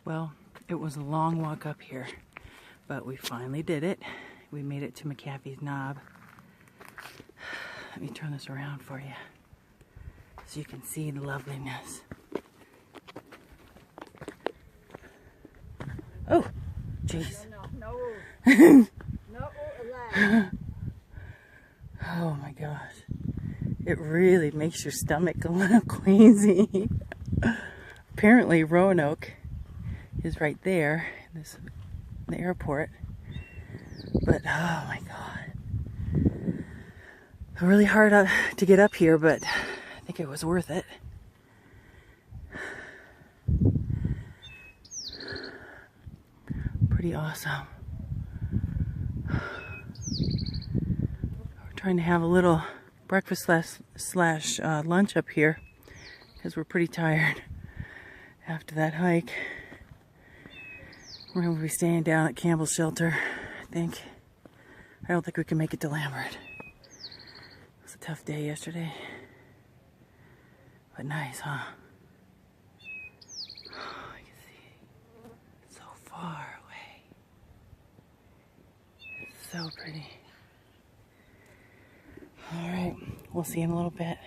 Well, it was a long walk up here, but we finally did it. We made it to McAfee's knob. Let me turn this around for you so you can see the loveliness. Oh, jeez. No. Oh my gosh. It really makes your stomach a little queasy. Apparently Roanoke is right there, the airport. But oh my god. Really hard to get up here, but I think it was worth it. Pretty awesome. We're trying to have a little breakfast slash lunch up here because we're pretty tired after that hike. We're going to be staying down at Campbell's shelter, I think. I don't think we can make it to Lambert. It was a tough day yesterday. But nice, huh? Oh, you can see so far away. It's so pretty. All right, we'll see you in a little bit.